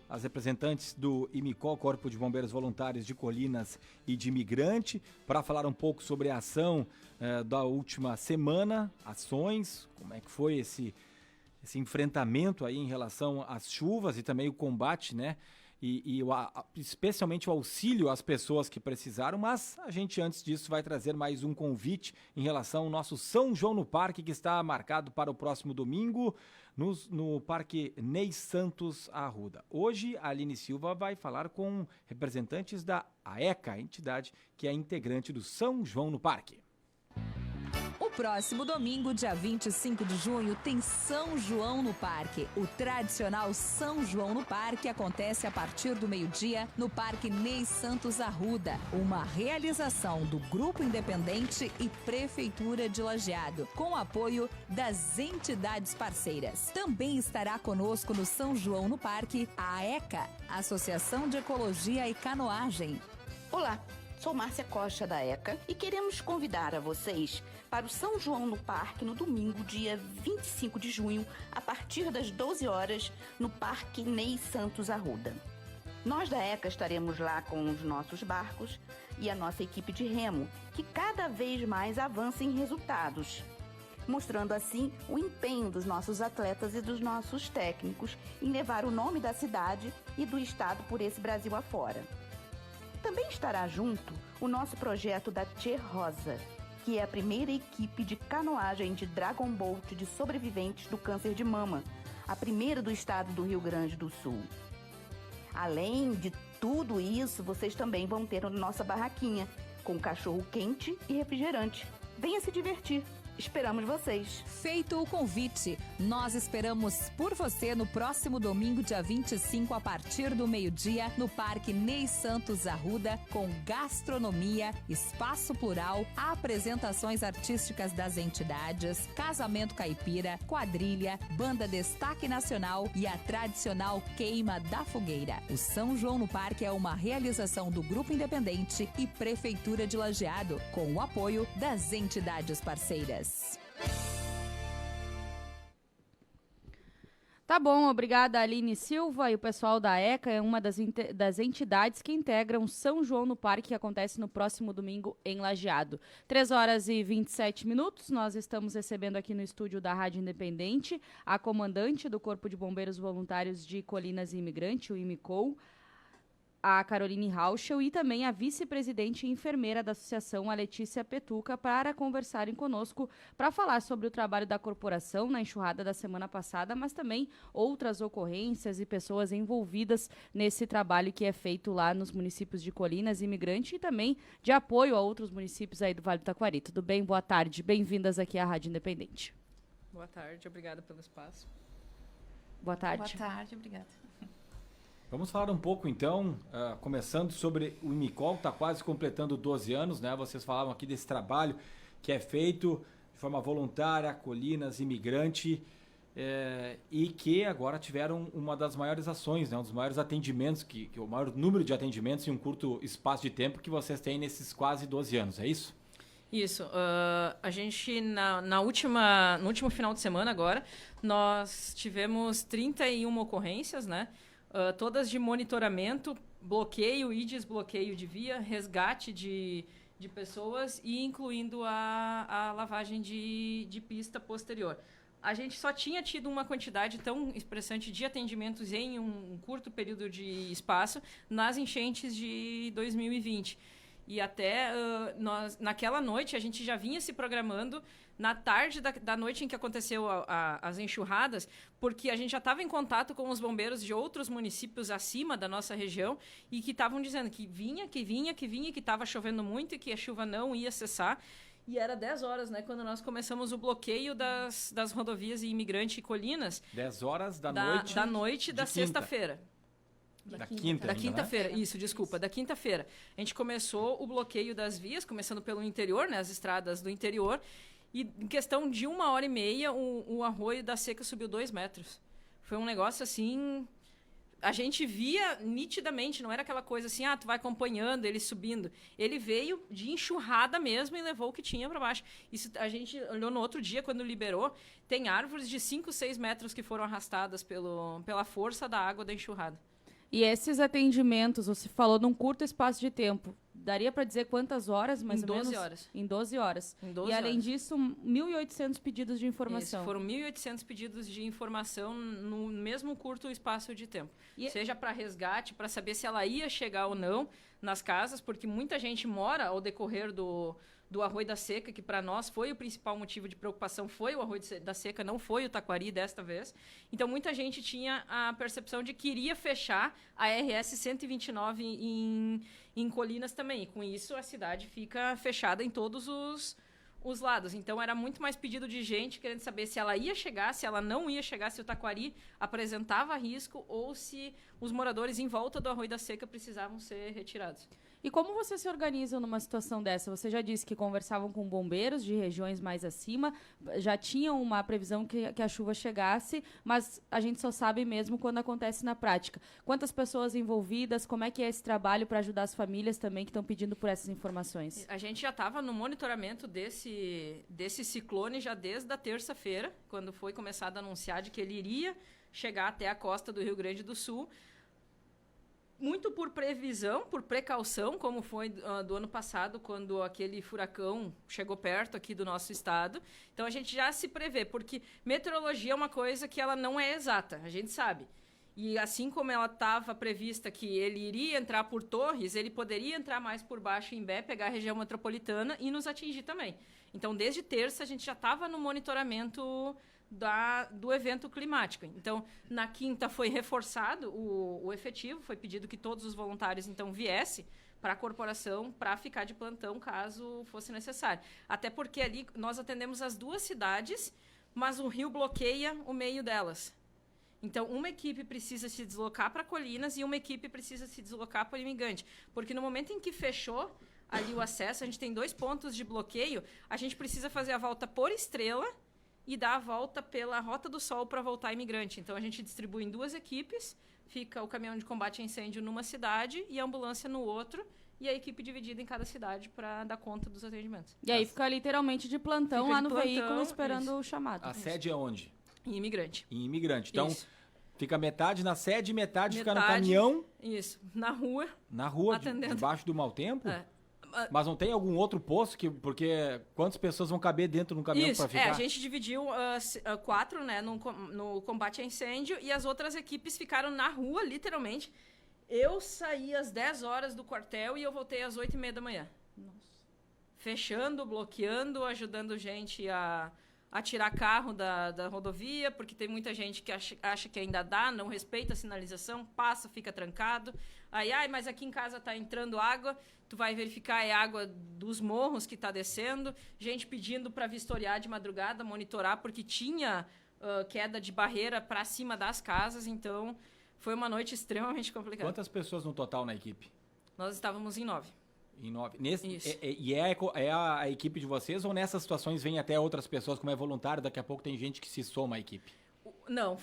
as representantes do IMICOL, Corpo de Bombeiros Voluntários de Colinas e de Imigrante, para falar um pouco sobre a ação da última semana, ações, como é que foi esse enfrentamento aí em relação às chuvas e também o combate, né? Especialmente o auxílio às pessoas que precisaram, mas a gente antes disso vai trazer mais um convite em relação ao nosso São João no Parque, que está marcado para o próximo domingo no Parque Ney Santos Arruda. Hoje a Aline Silva vai falar com representantes da AECA, a entidade que é integrante do São João no Parque. O próximo domingo, dia 25 de junho, tem São João no Parque. O tradicional São João no Parque acontece a partir do meio-dia no Parque Ney Santos Arruda, uma realização do Grupo Independente e Prefeitura de Lajeado, com apoio das entidades parceiras. Também estará conosco no São João no Parque a AECA, Associação de Ecologia e Canoagem. Olá! Sou Márcia Costa da ECA e queremos convidar a vocês para o São João no Parque no domingo, dia 25 de junho, a partir das 12 horas, no Parque Ney Santos Arruda. Nós da ECA estaremos lá com os nossos barcos e a nossa equipe de remo, que cada vez mais avança em resultados, mostrando assim o empenho dos nossos atletas e dos nossos técnicos em levar o nome da cidade e do estado por esse Brasil afora. Também estará junto o nosso projeto da Tchê Rosa, que é a primeira equipe de canoagem de Dragon Boat de sobreviventes do câncer de mama, a primeira do estado do Rio Grande do Sul. Além de tudo isso, vocês também vão ter a nossa barraquinha, com cachorro quente e refrigerante. Venha se divertir! Esperamos vocês. Feito o convite, nós esperamos por você no próximo domingo, dia 25, a partir do meio-dia, no Parque Ney Santos Arruda, com gastronomia, espaço plural, apresentações artísticas das entidades, casamento caipira, quadrilha, banda Destaque Nacional e a tradicional queima da fogueira. O São João no Parque é uma realização do Grupo Independente e Prefeitura de Lajeado, com o apoio das entidades parceiras. Tá bom, obrigada Aline Silva. E o pessoal da ECA é uma das entidades que integram São João no Parque, que acontece no próximo domingo em Lajeado. 3h27, nós estamos recebendo aqui no estúdio da Rádio Independente a comandante do Corpo de Bombeiros Voluntários de Colinas e Imigrante, o IMICOL, a Caroline Rauschel, e também a vice-presidente e enfermeira da associação, a Letícia Petuca, para conversarem conosco, para falar sobre o trabalho da corporação na enxurrada da semana passada, mas também outras ocorrências e pessoas envolvidas nesse trabalho que é feito lá nos municípios de Colinas e Imigrante e também de apoio a outros municípios aí do Vale do Taquari. Tudo bem? Boa tarde. Bem-vindas aqui à Rádio Independente. Boa tarde, obrigada pelo espaço. Boa tarde. Boa tarde, obrigada. Vamos falar um pouco então, começando sobre o IMICOL, que está quase completando 12 anos, né? Vocês falavam aqui desse trabalho que é feito de forma voluntária, Colinas, Imigrante, e que agora tiveram uma das maiores ações, né? Um dos maiores atendimentos, que o maior número de atendimentos em um curto espaço de tempo que vocês têm nesses quase 12 anos, é isso? Isso, a gente no último final de semana agora, nós tivemos 31 ocorrências, né? Todas de monitoramento, bloqueio e desbloqueio de via, resgate de pessoas e incluindo a lavagem de pista posterior. A gente só tinha tido uma quantidade tão expressante de atendimentos em um curto período de espaço nas enchentes de 2020. E até naquela noite a gente já vinha se programando na tarde da noite em que aconteceu as enxurradas, porque a gente já estava em contato com os bombeiros de outros municípios acima da nossa região e que estavam dizendo que vinha, que estava chovendo muito e que a chuva não ia cessar. E era 10 horas, né, quando nós começamos o bloqueio das rodovias e Imigrante e Colinas. 10 horas da noite? Da noite da sexta-feira. Da quinta-feira, isso, desculpa, da quinta-feira. A gente começou o bloqueio das vias, começando pelo interior, né, as estradas do interior, e em questão de 1h30, o arroio da seca subiu 2 metros. Foi um negócio assim... A gente via nitidamente, não era aquela coisa assim, tu vai acompanhando ele subindo. Ele veio de enxurrada mesmo e levou o que tinha para baixo. Isso a gente olhou no outro dia, quando liberou, tem árvores de 5, 6 metros que foram arrastadas pela força da água da enxurrada. E esses atendimentos, você falou num curto espaço de tempo, daria para dizer quantas horas, mais ou menos? Em 12 horas. Em 12 horas. Em 12 e além horas. disso, 1.800 pedidos de informação. Isso, foram 1.800 pedidos de informação no mesmo curto espaço de tempo. Seja para resgate, para saber se ela ia chegar ou não nas casas, porque muita gente mora ao decorrer do Arroio da Seca, que para nós foi o principal motivo de preocupação, foi o Arroio da Seca, não foi o Taquari desta vez. Então, muita gente tinha a percepção de que iria fechar a RS 129 em Colinas também. E com isso, a cidade fica fechada em todos os lados. Então, era muito mais pedido de gente querendo saber se ela ia chegar, se ela não ia chegar, se o Taquari apresentava risco ou se os moradores em volta do Arroio da Seca precisavam ser retirados. E como vocês se organizam numa situação dessa? Você já disse que conversavam com bombeiros de regiões mais acima, já tinham uma previsão que a chuva chegasse, mas a gente só sabe mesmo quando acontece na prática. Quantas pessoas envolvidas? Como é que é esse trabalho para ajudar as famílias também que estão pedindo por essas informações? A gente já estava no monitoramento desse ciclone já desde a terça-feira, quando foi começado a anunciar de que ele iria chegar até a costa do Rio Grande do Sul. Muito por previsão, por precaução, como foi do ano passado, quando aquele furacão chegou perto aqui do nosso estado. Então, a gente já se prevê, porque meteorologia é uma coisa que ela não é exata, a gente sabe. E assim como ela estava prevista que ele iria entrar por Torres, ele poderia entrar mais por baixo em Imbé, pegar a região metropolitana e nos atingir também. Então, desde terça, a gente já estava no monitoramento do evento climático. Então, na quinta foi reforçado o efetivo, foi pedido que todos os voluntários, então, viessem para a corporação para ficar de plantão, caso fosse necessário. Até porque ali nós atendemos as duas cidades, mas o rio bloqueia o meio delas. Então, uma equipe precisa se deslocar para Colinas e uma equipe precisa se deslocar para o Imigante. Porque no momento em que fechou ali o acesso, a gente tem 2 pontos de bloqueio, a gente precisa fazer a volta por Estrela e dar a volta pela Rota do Sol para voltar Imigrante. Então, a gente distribui em 2 equipes, fica o caminhão de combate a incêndio numa cidade e a ambulância no outro, e a equipe dividida em cada cidade para dar conta dos atendimentos. E aí fica literalmente de plantão Fica lá de no plantão, veículo esperando isso. o chamado. A sede é onde? Em Imigrante. Em Imigrante. Então, Isso. fica metade na sede e metade fica no caminhão. Isso. Na rua. Na rua, atendendo. debaixo do mau tempo? É. Mas não tem algum outro posto porque quantas pessoas vão caber dentro de um caminhão para ficar? A gente dividiu 4, né, no combate a incêndio e as outras equipes ficaram na rua, literalmente. Eu saí às 10 horas do quartel e eu voltei às 8h30 da manhã. Nossa. Fechando, bloqueando, ajudando gente a tirar carro da rodovia, porque tem muita gente que acha que ainda dá, não respeita a sinalização, passa, fica trancado. Aí, mas aqui em casa está entrando água, tu vai verificar, é água dos morros que está descendo, gente pedindo para vistoriar de madrugada, monitorar, porque tinha queda de barreira para cima das casas, então foi uma noite extremamente complicada. Quantas pessoas no total na equipe? Nós estávamos em 9. Em 9. Isso. E é a equipe de vocês ou nessas situações vem até outras pessoas, como é voluntário, daqui a pouco tem gente que se soma à equipe? Não,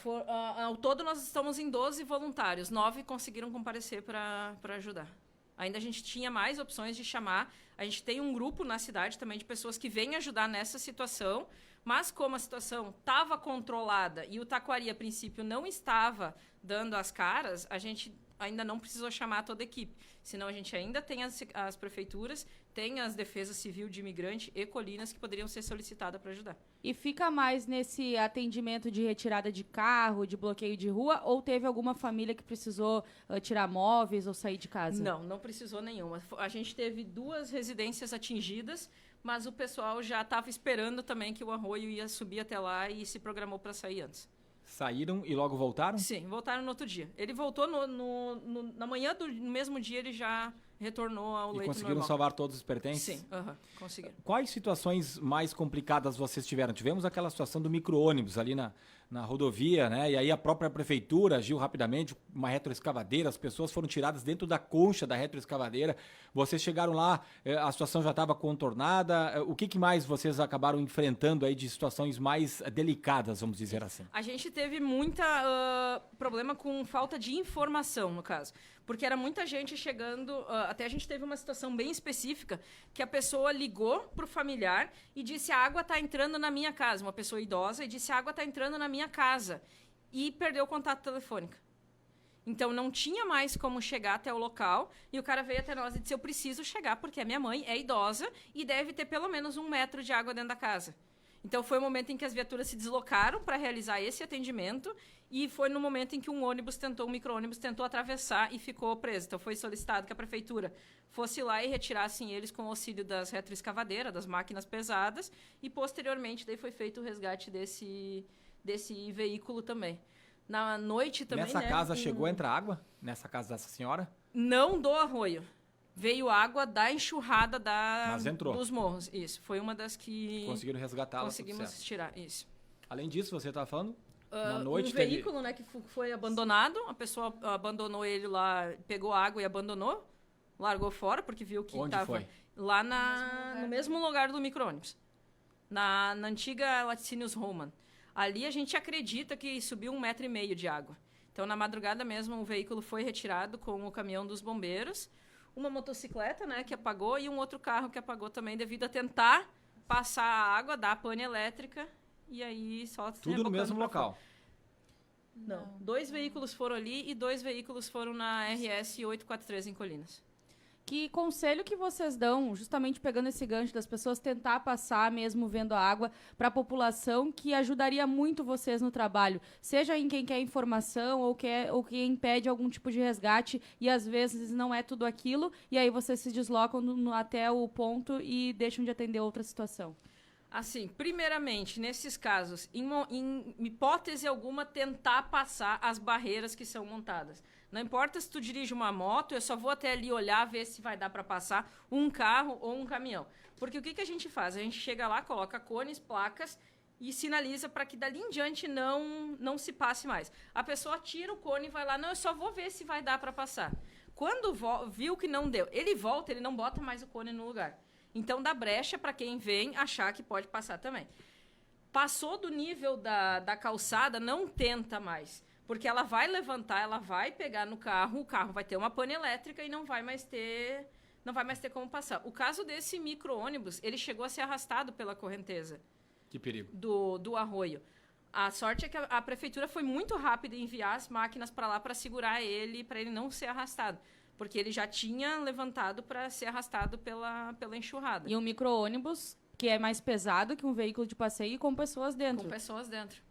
ao todo nós estamos em 12 voluntários, 9 conseguiram comparecer para ajudar. Ainda a gente tinha mais opções de chamar, a gente tem um grupo na cidade também de pessoas que vêm ajudar nessa situação, mas como a situação estava controlada e o Taquari, a princípio, não estava dando as caras, a gente ainda não precisou chamar toda a equipe. Senão a gente ainda tem as prefeituras, tem as defesas civil de imigrante e Colinas que poderiam ser solicitadas para ajudar. E fica mais nesse atendimento de retirada de carro, de bloqueio de rua, ou teve alguma família que precisou tirar móveis ou sair de casa? Não precisou nenhuma. A gente teve 2 residências atingidas, mas o pessoal já estava esperando também que o arroio ia subir até lá e se programou para sair antes. Saíram e logo voltaram? Sim, voltaram no outro dia. Ele voltou na manhã do mesmo dia, ele já retornou ao leito normal. E conseguiram salvar todos os pertences? Sim, conseguiram. Quais situações mais complicadas vocês tiveram? Tivemos aquela situação do micro-ônibus ali na rodovia, né? E aí a própria prefeitura agiu rapidamente, uma retroescavadeira, as pessoas foram tiradas dentro da concha da retroescavadeira. Vocês chegaram lá, a situação já estava contornada. O que mais vocês acabaram enfrentando aí de situações mais delicadas, vamos dizer assim? A gente teve muita problema com falta de informação, no caso. Porque era muita gente chegando... até a gente teve uma situação bem específica, que a pessoa ligou para o familiar e disse: a água está entrando na minha casa. Uma pessoa idosa e disse: a água está entrando na minha casa. E perdeu o contato telefônico. Então, não tinha mais como chegar até o local. E o cara veio até nós e disse, eu preciso chegar porque a minha mãe é idosa e deve ter pelo menos 1 metro de água dentro da casa. Então, foi o momento em que as viaturas se deslocaram para realizar esse atendimento e foi no momento em que um micro-ônibus tentou atravessar e ficou preso. Então, foi solicitado que a prefeitura fosse lá e retirassem eles com o auxílio das retroescavadeiras, das máquinas pesadas, e, posteriormente, daí foi feito o resgate desse veículo também. Na noite também, Nessa casa chegou a entrar água? Nessa casa dessa senhora? Não do arroio. Veio água da enxurrada Mas entrou. dos morros. Isso. Foi uma das que... Conseguiram resgatá-la. Conseguimos tirar. Isso. Além disso, você estava falando? Na noite um veículo, né, que foi abandonado. A pessoa abandonou ele lá, pegou água e abandonou. Largou fora, porque viu que Onde estava... foi? Lá no mesmo lugar do micro-ônibus. Na antiga Laticínios Roman. Ali a gente acredita que subiu 1,5 metro de água. Então, na madrugada mesmo, o veículo foi retirado com o caminhão dos bombeiros. Uma motocicleta, né, que apagou, e um outro carro que apagou também, devido a tentar passar a água, dar a pane elétrica, e aí só... Tudo no mesmo local? Não. 2 veículos foram ali e 2 veículos foram na RS 843 em Colinas. Que conselho que vocês dão, justamente pegando esse gancho das pessoas tentar passar mesmo vendo a água para a população, que ajudaria muito vocês no trabalho, seja em quem quer informação ou quem pede algum tipo de resgate e às vezes não é tudo aquilo e aí vocês se deslocam até o ponto e deixam de atender outra situação? Assim, primeiramente, nesses casos, em hipótese alguma, tentar passar as barreiras que são montadas. Não importa se tu dirige uma moto, eu só vou até ali olhar, ver se vai dar para passar um carro ou um caminhão. Porque o que a gente faz? A gente chega lá, coloca cones, placas e sinaliza para que dali em diante não se passe mais. A pessoa tira o cone e vai lá, não, eu só vou ver se vai dar para passar. Quando viu que não deu, ele volta, ele não bota mais o cone no lugar. Então, dá brecha para quem vem achar que pode passar também. Passou do nível da calçada, não tenta mais. Porque ela vai levantar, ela vai pegar no carro, o carro vai ter uma pane elétrica e não vai mais ter como passar. O caso desse micro-ônibus, ele chegou a ser arrastado pela correnteza. Que perigo. Do arroio. A sorte é que a prefeitura foi muito rápida em enviar as máquinas para lá para segurar ele, para ele não ser arrastado. Porque ele já tinha levantado para ser arrastado pela enxurrada. E um micro-ônibus, que é mais pesado que um veículo de passeio, com pessoas dentro. Com pessoas dentro.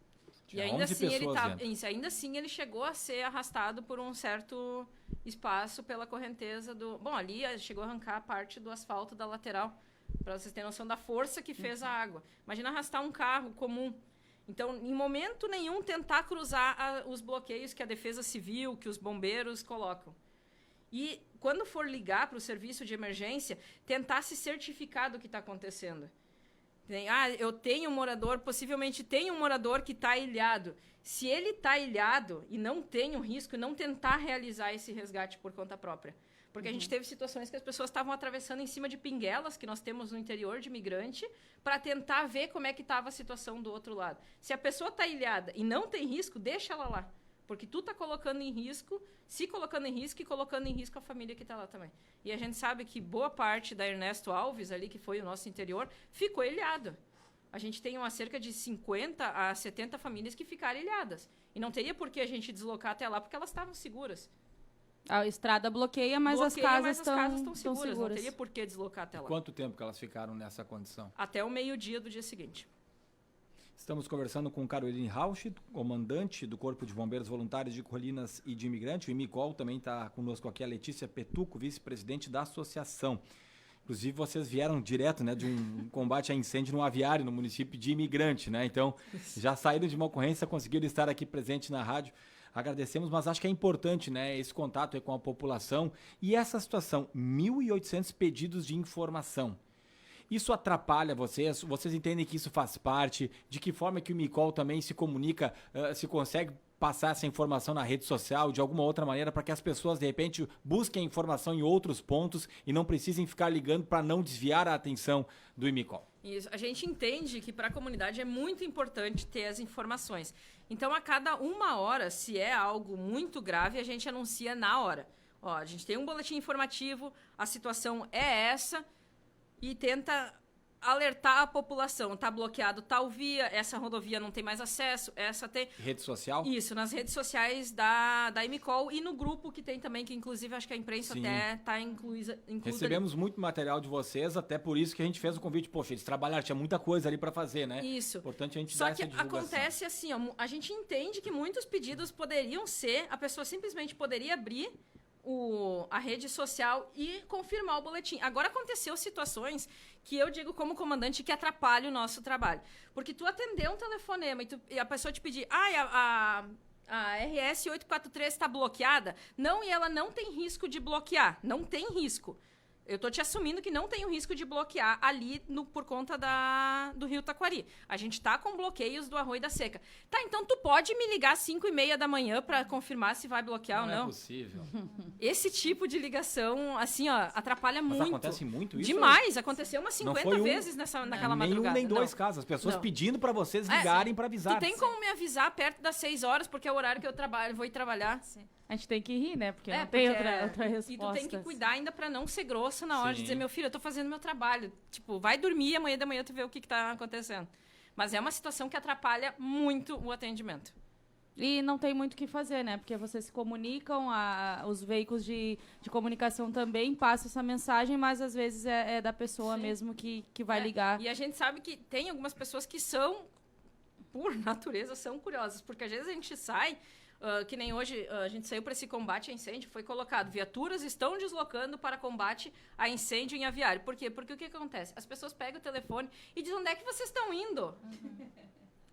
Tinha e ainda 11 assim ele chegou a ser arrastado por um certo espaço pela correnteza do... Bom, ali chegou a arrancar parte do asfalto da lateral, para vocês terem noção da força que fez a água. Imagina arrastar um carro comum. Então, em momento nenhum, tentar cruzar os bloqueios que a Defesa Civil, que os bombeiros colocam. E, quando for ligar para o serviço de emergência, tentar se certificar do que está acontecendo. Eu tenho um morador, possivelmente tem um morador que está ilhado. Se ele está ilhado e não tem um risco, não tentar realizar esse resgate por conta própria. Porque a gente teve situações que as pessoas estavam atravessando em cima de pinguelas, que nós temos no interior de imigrante, para tentar ver como é que estava a situação do outro lado. Se a pessoa está ilhada e não tem risco, deixa ela lá. Porque tu está colocando em risco, se colocando em risco e colocando em risco a família que está lá também. E a gente sabe que boa parte da Ernesto Alves, ali, que foi o nosso interior, ficou ilhado. A gente tem cerca de 50 a 70 famílias que ficaram ilhadas. E não teria por que a gente deslocar até lá, porque elas estavam seguras. A estrada bloqueia, mas as casas estão seguras. Não teria por que deslocar até lá. Quanto tempo que elas ficaram nessa condição? Até o meio-dia do dia seguinte. Estamos conversando com Caroline Rauch, comandante do Corpo de Bombeiros Voluntários de Colinas e de Imigrante. O IMICOL também está conosco aqui, a Letícia Petuco, vice-presidente da associação. Inclusive, vocês vieram direto, né, de um combate a incêndio no aviário, no município de Imigrante, né? Então, já saíram de uma ocorrência, conseguiram estar aqui presente na rádio. Agradecemos, mas acho que é importante, né, esse contato aí com a população. E essa situação, 1.800 pedidos de informação. Isso atrapalha vocês? Vocês entendem que isso faz parte? De que forma que o IMICOL também se comunica, se consegue passar essa informação na rede social, de alguma outra maneira, para que as pessoas, de repente, busquem a informação em outros pontos e não precisem ficar ligando para não desviar a atenção do IMICOL? Isso. A gente entende que para a comunidade é muito importante ter as informações. Então, a cada 1 hora, se é algo muito grave, a gente anuncia na hora. A gente tem um boletim informativo, a situação é essa, e tenta alertar a população, tá bloqueado tal via, essa rodovia não tem mais acesso, essa tem... Rede social? Isso, nas redes sociais da Imicol e no grupo que tem também, que inclusive acho que a imprensa até tá incluída Recebemos ali. muito material de vocês, até por isso que a gente fez o convite. Poxa, eles trabalharam, tinha muita coisa ali para fazer, né? Isso. Importante a gente Só dar que essa divulgação. acontece assim, ó, a gente entende que muitos pedidos poderiam ser, a pessoa simplesmente poderia abrir a rede social e confirmar o boletim. Agora, aconteceu situações que eu digo como comandante que atrapalham o nosso trabalho. Porque tu atender um telefonema e a pessoa te pedir, a RS 843 está bloqueada? Não, e ela não tem risco de bloquear. Não tem risco. Eu tô te assumindo que não tem o risco de bloquear ali por conta do Rio Taquari. A gente tá com bloqueios do Arroio da Seca. Tá, então tu pode me ligar às 5h30 da manhã para confirmar se vai bloquear ou não? Não é possível. Esse tipo de ligação, assim, ó, atrapalha muito. Mas acontece muito isso? Demais. Aconteceu umas 50 vezes naquela madrugada. Nem dois casos. As pessoas pedindo para vocês ligarem para avisar. Tu tem como me avisar perto das 6 horas, porque é o horário que eu vou ir trabalhar? Sim. A gente tem que rir, né? Porque não tem outra resposta. E tu tem que cuidar ainda pra não ser grossa na hora de dizer, meu filho, eu tô fazendo meu trabalho. Tipo, vai dormir, amanhã de manhã tu vê o que tá acontecendo. Mas é uma situação que atrapalha muito o atendimento. E não tem muito o que fazer, né? Porque vocês se comunicam, os veículos de comunicação também passam essa mensagem, mas às vezes é da pessoa mesmo que vai ligar. E a gente sabe que tem algumas pessoas que são, por natureza, são curiosas. Porque às vezes a gente sai... que nem hoje a gente saiu para esse combate a incêndio, foi colocado, viaturas estão deslocando para combate a incêndio em aviário. Por quê? Porque o que acontece? As pessoas pegam o telefone e dizem, onde é que vocês estão indo?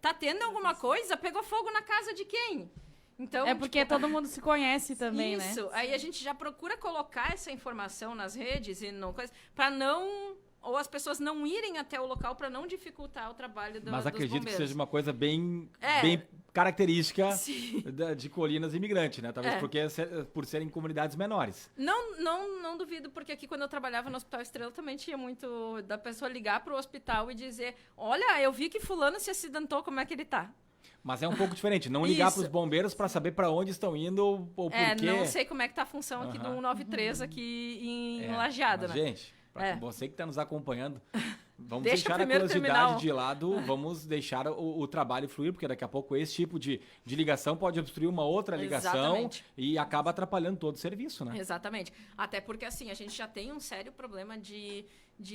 Tá tendo alguma coisa? Pegou fogo na casa de quem? Então, porque todo mundo se conhece também, né? Isso, aí a gente já procura colocar essa informação nas redes e não para não... Ou as pessoas não irem até o local para não dificultar o trabalho dos bombeiros. Mas acredito que seja uma coisa bem característica de Colinas Imigrante, né? Talvez por serem comunidades menores. Não duvido, porque aqui quando eu trabalhava no Hospital Estrela também tinha muito da pessoa ligar para o hospital e dizer, olha, eu vi que fulano se acidentou, como é que ele tá? Mas é um pouco diferente, não ligar para os bombeiros para saber para onde estão indo ou por quê. Não sei como é que tá a função aqui do 193 aqui em Lajeado, né? Gente... Para você que está nos acompanhando, vamos Deixa deixar a curiosidade de lado, vamos deixar o trabalho fluir, porque daqui a pouco esse tipo de ligação pode obstruir uma outra ligação e acaba atrapalhando todo o serviço, né? Exatamente. Até porque, assim, a gente já tem um sério problema de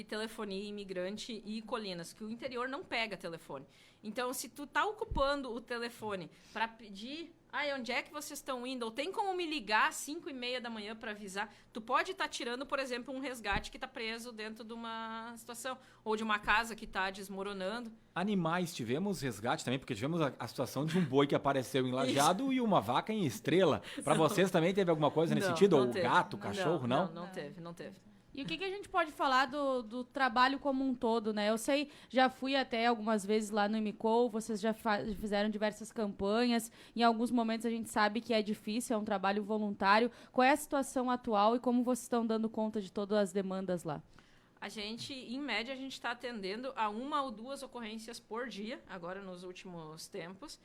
telefonia imigrante e Colinas, que o interior não pega telefone. Então, se tu tá ocupando o telefone para pedir... onde é que vocês estão indo? Ou tem como me ligar às 5h30 da manhã para avisar? Tu pode estar tirando, por exemplo, um resgate que está preso dentro de uma situação. Ou de uma casa que está desmoronando. Animais, tivemos resgate também, porque tivemos a situação de um boi que apareceu em Lajeado e uma vaca em Estrela. Para vocês também teve alguma coisa nesse sentido? Ou gato, cachorro, não? Não teve. E o que a gente pode falar do trabalho como um todo, né? Eu sei, já fui até algumas vezes lá no Imicol, vocês já fizeram diversas campanhas, em alguns momentos a gente sabe que é difícil, é um trabalho voluntário. Qual é a situação atual e como vocês estão dando conta de todas as demandas lá? A gente, em média, a gente está atendendo a 1 ou 2 ocorrências por dia, agora nos últimos tempos.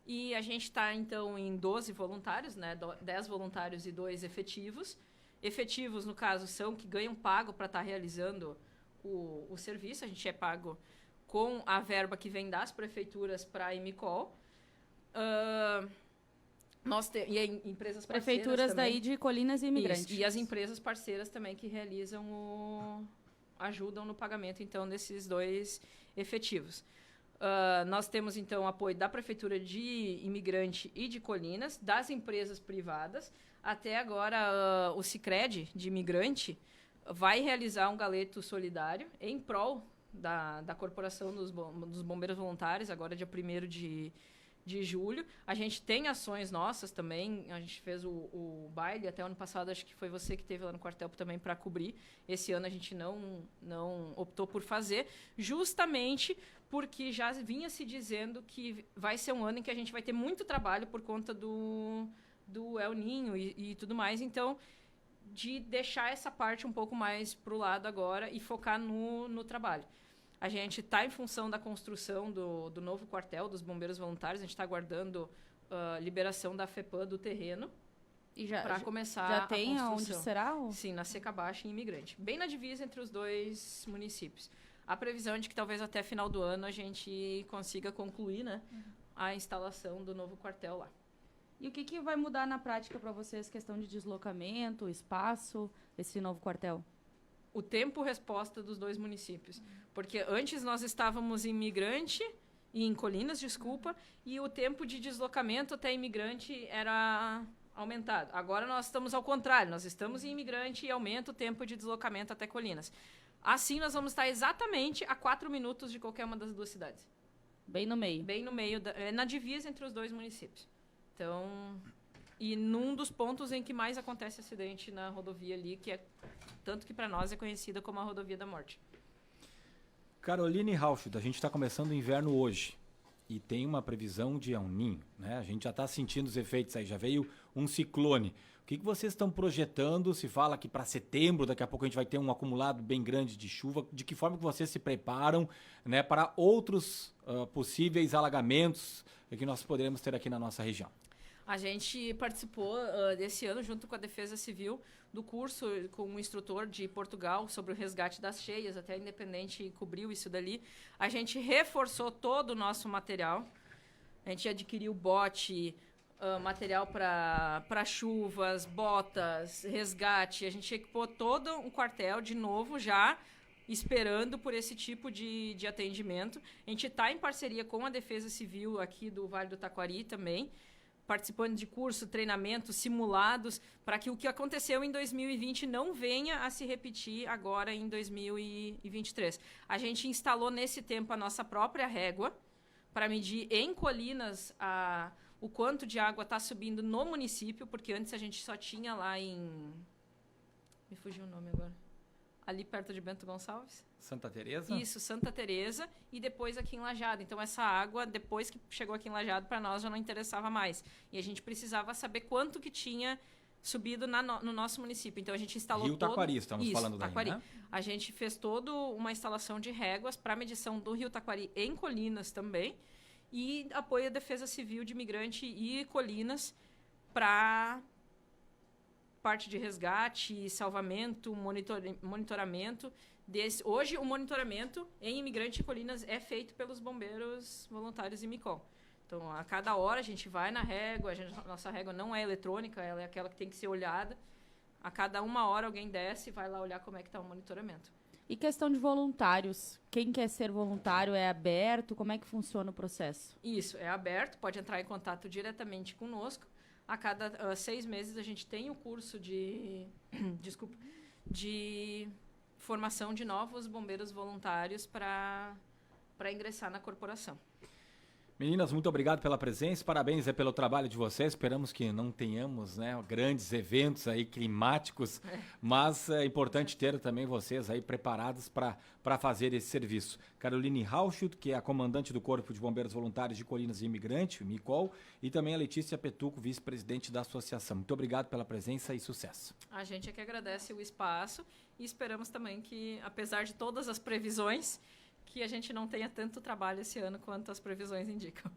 E a gente está, então, em 12 voluntários, né? 10 voluntários e 2 efetivos. Efetivos, no caso, são que ganham pago para estar realizando o serviço. A gente é pago com a verba que vem das prefeituras para a Imicol. E empresas parceiras prefeituras também. Daí de Colinas e Imigrantes. Isso, e as empresas parceiras também que realizam ajudam no pagamento, então, desses 2 efetivos. Nós temos, então, apoio da Prefeitura de Imigrante e de Colinas, das empresas privadas. Até agora, o Sicredi de Imigrante vai realizar um galeto solidário em prol da Corporação dos Bombeiros Voluntários, agora dia 1º de julho. A gente tem ações nossas também, a gente fez o baile, até ano passado acho que foi você que teve lá no quartel também para cobrir. Esse ano a gente não optou por fazer, justamente porque já vinha se dizendo que vai ser um ano em que a gente vai ter muito trabalho por conta do El Ninho e tudo mais, então de deixar essa parte um pouco mais para o lado agora e focar no trabalho. A gente está em função da construção do novo quartel dos Bombeiros Voluntários, a gente está aguardando liberação da FEPAM do terreno para começar a construção. Já tem onde será? Sim, na Seca Baixa e Imigrante, bem na divisa entre os 2 municípios. A previsão é de que talvez até final do ano a gente consiga concluir, né, a instalação do novo quartel lá. E o que vai mudar na prática para vocês, questão de deslocamento, espaço, esse novo quartel? O tempo-resposta dos 2 municípios. Porque antes nós estávamos em Imigrante, e em Colinas, desculpa, e o tempo de deslocamento até Imigrante era aumentado. Agora nós estamos ao contrário, nós estamos em Imigrante e aumenta o tempo de deslocamento até Colinas. Assim nós vamos estar exatamente a 4 minutos de qualquer uma das 2 cidades. Bem no meio. Bem no meio, na divisa entre os 2 municípios. Então, e num dos pontos em que mais acontece acidente na rodovia ali, que é tanto que para nós é conhecida como a rodovia da morte. Caroline Rauschut, a gente está começando o inverno hoje e tem uma previsão de El Niño, né? A gente já está sentindo os efeitos aí, já veio um ciclone. O que vocês estão projetando? Se fala que para setembro, daqui a pouco a gente vai ter um acumulado bem grande de chuva. De que forma que vocês se preparam, né, para outros possíveis alagamentos que nós poderemos ter aqui na nossa região? A gente participou desse ano, junto com a Defesa Civil, do curso com um instrutor de Portugal sobre o resgate das cheias, até a Independente cobriu isso dali. A gente reforçou todo o nosso material. A gente adquiriu bote, material para chuvas, botas, resgate. A gente equipou todo um quartel de novo já, esperando por esse tipo de atendimento. A gente está em parceria com a Defesa Civil aqui do Vale do Taquari também, participando de curso, treinamentos, simulados, para que o que aconteceu em 2020 não venha a se repetir agora em 2023. A gente instalou nesse tempo a nossa própria régua para medir em Colinas o quanto de água está subindo no município, porque antes a gente só tinha lá em... Me fugiu o nome agora. Ali perto de Bento Gonçalves. Santa Teresa? Isso, Santa Teresa, e depois aqui em Lajeado. Então, essa água, depois que chegou aqui em Lajeado, para nós já não interessava mais. E a gente precisava saber quanto que tinha subido no nosso município. Então, a gente instalou Rio Taquari, estamos falando daí, Taquari. Né? A gente fez toda uma instalação de réguas para medição do Rio Taquari em Colinas também, e apoio à Defesa Civil de Imigrante e Colinas para parte de resgate, salvamento, monitoramento. Hoje, o monitoramento em Imigrante e Colinas é feito pelos bombeiros voluntários IMICOL. Então, a cada hora a gente vai na régua, nossa régua não é eletrônica, ela é aquela que tem que ser olhada. A cada 1 hora alguém desce e vai lá olhar como é que está o monitoramento. E questão de voluntários, quem quer ser voluntário é aberto? Como é que funciona o processo? Isso, é aberto, pode entrar em contato diretamente conosco. A cada 6 meses a gente tem o curso de formação de novos bombeiros voluntários para ingressar na corporação. Meninas, muito obrigado pela presença, parabéns pelo trabalho de vocês. Esperamos que não tenhamos, né, grandes eventos aí climáticos, mas é importante ter também vocês aí preparados para fazer esse serviço. Caroline Rauschut, que é a comandante do Corpo de Bombeiros Voluntários de Colinas e Imigrante, o MICOL, e também a Letícia Petuco, vice-presidente da associação. Muito obrigado pela presença e sucesso. A gente é que agradece o espaço e esperamos também que, apesar de todas as previsões, que a gente não tenha tanto trabalho esse ano quanto as previsões indicam.